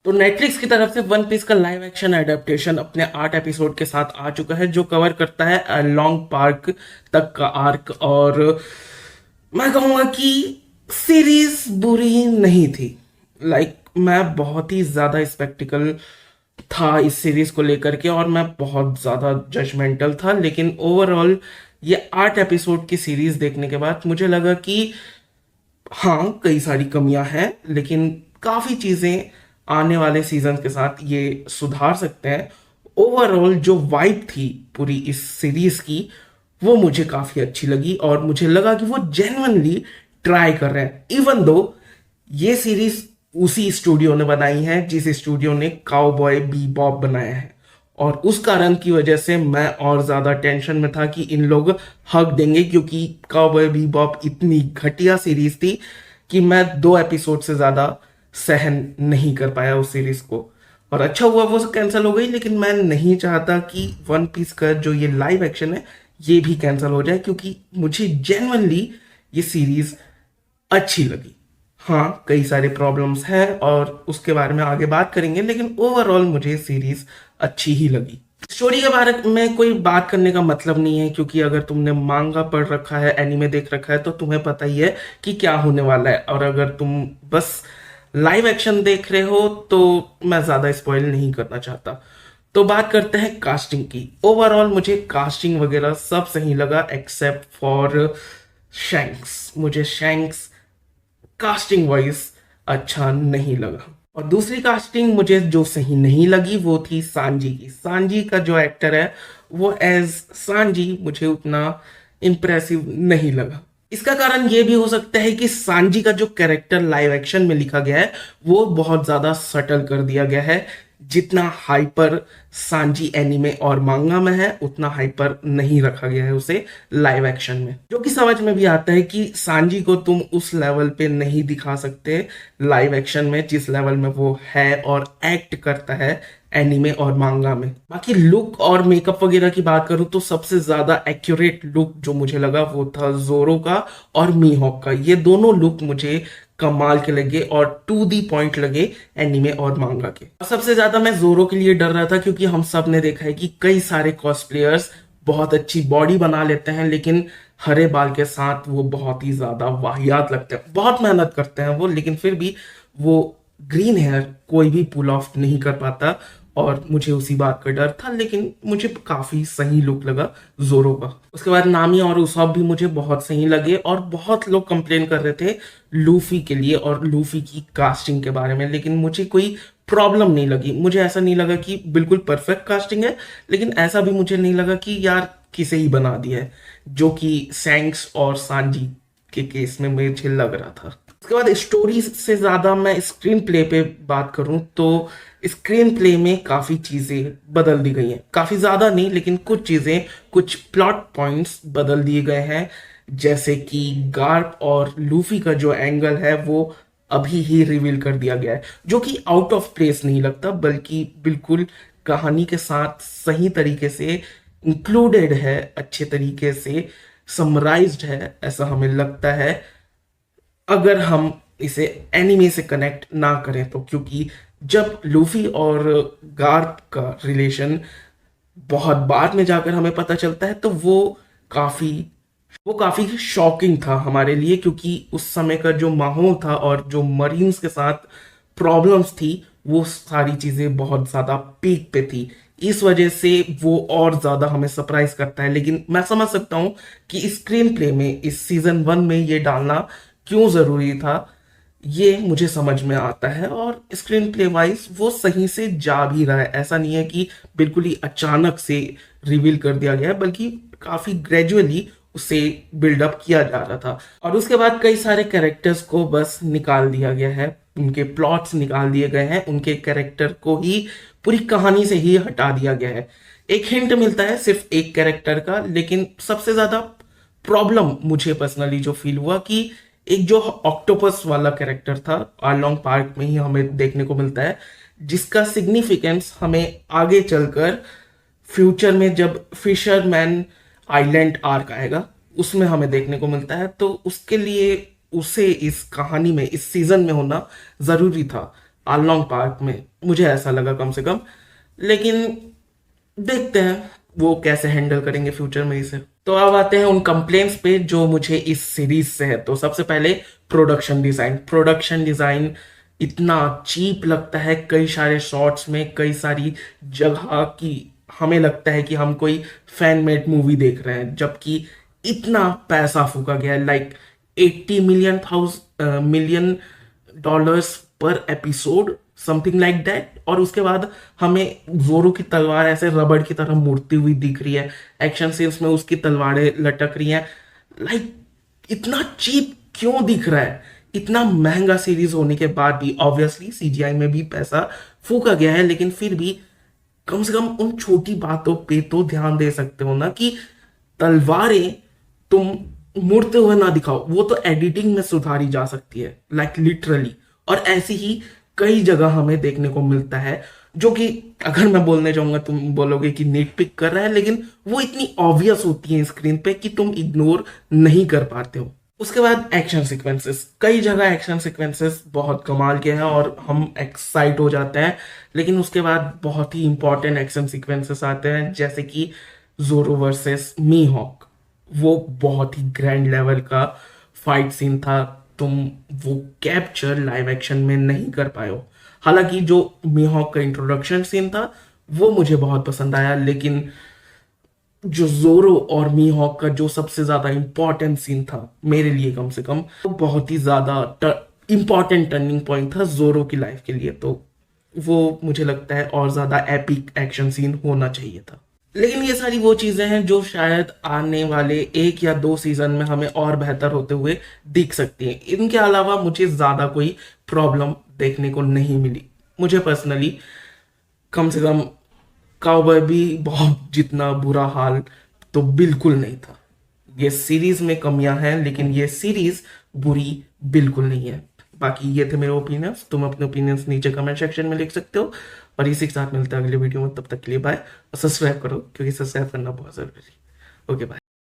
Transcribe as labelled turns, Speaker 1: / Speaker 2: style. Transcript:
Speaker 1: तो नेटफ्लिक्स की तरफ से वन पीस का लाइव एक्शन एडेप्टेशन अपने 8 एपिसोड के साथ आ चुका है, जो कवर करता है लॉन्ग पार्क तक का आर्क। और मैं कहूंगा कि सीरीज बुरी नहीं थी। मैं बहुत ही ज्यादा स्पेक्टिकल था इस सीरीज को लेकर के, और मैं बहुत ज्यादा जजमेंटल था। लेकिन ओवरऑल ये 8 एपिसोड की सीरीज देखने के बाद मुझे लगा कि हाँ, कई सारी कमियां हैं, लेकिन काफी चीजें आने वाले सीजन के साथ ये सुधार सकते हैं। ओवरऑल जो वाइब थी पूरी इस सीरीज की, वो मुझे काफी अच्छी लगी, और मुझे लगा कि वो जेन्युइनली ट्राई कर रहे हैं। इवन दो ये सीरीज उसी स्टूडियो ने बनाई है जिस स्टूडियो ने काउबॉय बीबॉप बनाया है, और उस कारण की वजह से मैं और ज्यादा टेंशन में था कि इन लोग हक देंगे, क्योंकि काउबॉय बीबॉप इतनी घटिया सीरीज थी कि मैं 2 एपिसोड से ज्यादा सहन नहीं कर पाया उस सीरीज को। और अच्छा हुआ वो कैंसिल हो गई, लेकिन मैं नहीं चाहता कि वन पीस का जो ये लाइव एक्शन है ये भी कैंसिल हो जाए, क्योंकि मुझे जेन्युइनली ये सीरीज अच्छी लगी। हाँ, कई सारे प्रॉब्लम्स हैं और उसके बारे में आगे बात करेंगे, लेकिन ओवरऑल मुझे सीरीज अच्छी ही लगी। स्टोरी के बारे में कोई बात करने का मतलब नहीं है, क्योंकि अगर तुमने मांगा पढ़ रखा है, एनीमे देख रखा है, तो तुम्हें पता ही है कि क्या होने वाला है। और अगर तुम बस लाइव एक्शन देख रहे हो तो मैं ज्यादा स्पॉइल नहीं करना चाहता। तो बात करते हैं कास्टिंग की। ओवरऑल मुझे कास्टिंग वगैरह सब सही लगा, एक्सेप्ट फॉर शैंक्स। मुझे शैंक्स कास्टिंग वाइज अच्छा नहीं लगा। और दूसरी कास्टिंग मुझे जो सही नहीं लगी वो थी सांजी की। सांजी का जो एक्टर है वो एज सांजी मुझे उतना इम्प्रेसिव नहीं लगा। इसका कारण ये भी हो सकता है कि सांजी का जो कैरेक्टर लाइव एक्शन में लिखा गया है वो बहुत ज्यादा सटल कर दिया गया है। जितना हाइपर सांजी एनीमे और मांगा में है, उतना हाइपर नहीं रखा गया है उसे लाइव एक्शन में, जो कि समझ में भी आता है कि सांजी को तुम उस लेवल पे नहीं दिखा सकते लाइव एक्शन में जिस लेवल में वो है और एक्ट करता है एनीमे और मांगा में। बाकी लुक और मेकअप वगैरह की बात करूं तो सबसे ज्यादा एक्यूरेट लुक जो मुझे लगा वो था जोरो का और मीहॉक का। ये दोनों लुक मुझे कमाल के लगे और टू दी पॉइंट लगे एनीमे और मांगा के। और सबसे ज्यादा मैं जोरो के लिए डर रहा था, क्योंकि हम सब ने देखा है कि कई सारे कॉस्प्लेयर्स बहुत अच्छी बॉडी बना लेते हैं, लेकिन हरे बाल के साथ वो बहुत ही ज्यादा वाहियात लगते हैं। बहुत मेहनत करते हैं वो, लेकिन फिर भी वो ग्रीन हेयर कोई भी पुल ऑफ नहीं कर पाता, और मुझे उसी बात का डर था। लेकिन मुझे काफी सही लुक लगा जोरो का। उसके बाद नामी और उसॉप भी मुझे बहुत सही लगे, और बहुत लोग कंप्लेन कर रहे थे लूफी के लिए और लूफी की कास्टिंग के बारे में, लेकिन मुझे कोई प्रॉब्लम नहीं लगी। मुझे ऐसा नहीं लगा कि बिल्कुल परफेक्ट कास्टिंग है, लेकिन ऐसा भी मुझे नहीं लगा कि यार किसे ही बना दिया है, जो कि सैंक्स और सांजी के केस में मुझे लग रहा था। उसके बाद स्टोरी से ज्यादा मैं स्क्रीन प्ले पे बात करूं तो स्क्रीन प्ले में काफी चीजें बदल दी गई हैं। काफी ज्यादा नहीं, लेकिन कुछ चीजें, कुछ प्लॉट पॉइंट्स बदल दिए गए हैं। जैसे कि गार्प और लूफी का जो एंगल है वो अभी ही रिवील कर दिया गया है, जो कि आउट ऑफ प्लेस नहीं लगता, बल्कि बिल्कुल कहानी के साथ सही तरीके से इंक्लूडेड है, अच्छे तरीके से समराइज्ड है, ऐसा हमें लगता है अगर हम इसे एनिमे से कनेक्ट ना करें तो। क्योंकि जब लूफी और गार्प का रिलेशन बहुत बाद में जाकर हमें पता चलता है, तो वो काफी शॉकिंग था हमारे लिए, क्योंकि उस समय का जो माहौल था और जो मरीन्स के साथ प्रॉब्लम्स थी, वो सारी चीजें बहुत ज्यादा पीक पे थी। इस वजह से वो और ज्यादा हमें सरप्राइज करता है। लेकिन मैं समझ सकता हूं कि स्क्रीन प्ले में इस सीजन 1 में ये डालना क्यों जरूरी था, ये मुझे समझ में आता है। और स्क्रीन प्ले वाइज वो सही से जा भी रहा है। ऐसा नहीं है कि बिल्कुल ही अचानक से रिवील कर दिया गया है, बल्कि काफी ग्रेजुअली उसे बिल्डअप किया जा रहा था। और उसके बाद कई सारे कैरेक्टर्स को बस निकाल दिया गया है, उनके प्लॉट्स निकाल दिए गए हैं, उनके कैरेक्टर को ही पूरी कहानी से ही हटा दिया गया है। एक हिंट मिलता है सिर्फ एक कैरेक्टर का, लेकिन सबसे ज्यादा प्रॉब्लम मुझे पर्सनली जो फील हुआ कि एक जो ऑक्टोपस वाला कैरेक्टर था आर्लोंग पार्क में ही हमें देखने को मिलता है, जिसका सिग्निफिकेंस हमें आगे चलकर फ्यूचर में जब फिशरमैन आइलैंड आर्क आएगा उसमें हमें देखने को मिलता है। तो उसके लिए उसे इस कहानी में, इस सीजन में होना जरूरी था। आर्लोंग पार्क में, मुझे ऐसा लगा कम से कम। लेकिन देखते हैं वो कैसे हैंडल करेंगे फ्यूचर में इसे। तो अब आते हैं उन कंप्लेंट्स पे जो मुझे इस सीरीज से है। तो सबसे पहले प्रोडक्शन डिजाइन इतना चीप लगता है कई सारे शॉट्स में, कई सारी जगह की हमें लगता है कि हम कोई फैन मेड मूवी देख रहे हैं, जबकि इतना पैसा फूका गया है, लाइक 80 मिलियन डॉलर्स पर एपिसोड, समथिंग लाइक दैट। और उसके बाद हमें जोरो की तलवार ऐसे रबड़ की तरह मुड़ती हुई दिख रही है, एक्शन सीन्स में उसकी तलवारें लटक रही हैं। लाइक इतना चीप क्यों दिख रहा है? इतना महंगा सीरीज होने के बाद भी ऑब्वियसली सीजीआई में भी पैसा फूका गया है, लेकिन फिर भी कम से कम उन छोटी बातों पे तो ध्यान दे सकते हो ना, कि तलवारें तुम मुड़ते हुए ना दिखाओ, वो तो एडिटिंग में सुधारी जा सकती है, लाइक लिटरली। और ऐसी ही कई जगह हमें देखने को मिलता है जो कि अगर मैं बोलने जाऊंगा तुम बोलोगे कि नीट पिक कर रहा है, लेकिन वो इतनी ऑब्वियस होती है स्क्रीन पे कि तुम इग्नोर नहीं कर पाते हो। उसके बाद एक्शन सीक्वेंसेस, कई जगह एक्शन सीक्वेंसेस बहुत कमाल के हैं और हम एक्साइट हो जाते हैं, लेकिन उसके बाद बहुत ही इंपॉर्टेंट एक्शन सीक्वेंसेस आते हैं, जैसे कि जोरो वर्सेस मी हॉक। वो बहुत ही ग्रैंड लेवल का फाइट सीन था, तुम वो कैप्चर लाइव एक्शन में नहीं कर पाए हो। हालांकि जो मीहॉक का इंट्रोडक्शन सीन था वो मुझे बहुत पसंद आया, लेकिन जो जोरो और मीहॉक का जो सबसे ज्यादा इंपॉर्टेंट सीन था मेरे लिए कम से कम, वो बहुत ही ज्यादा इंपॉर्टेंट टर्निंग पॉइंट था जोरो की लाइफ के लिए। तो वो मुझे लगता है और ज्यादा एपिक एक्शन सीन होना चाहिए था। लेकिन ये सारी वो चीजें हैं जो शायद आने वाले 1 या 2 सीजन में हमें और बेहतर होते हुए दिख सकती हैं। इनके अलावा मुझे ज्यादा कोई प्रॉब्लम देखने को नहीं मिली। मुझे पर्सनली कम से कम काउबॉय भी बहुत जितना बुरा हाल तो बिल्कुल नहीं था। ये सीरीज में कमियां हैं, लेकिन ये सीरीज बुरी बिल्कुल नहीं है। बाकी ये थे मेरे ओपिनियंस, तुम अपने ओपिनियंस नीचे कमेंट सेक्शन में लिख सकते हो। और इसी के साथ मिलते हैं अगले वीडियो में, तब तक के लिए बाय। और सब्सक्राइब करो क्योंकि सब्सक्राइब करना बहुत जरूरी है। Okay bye.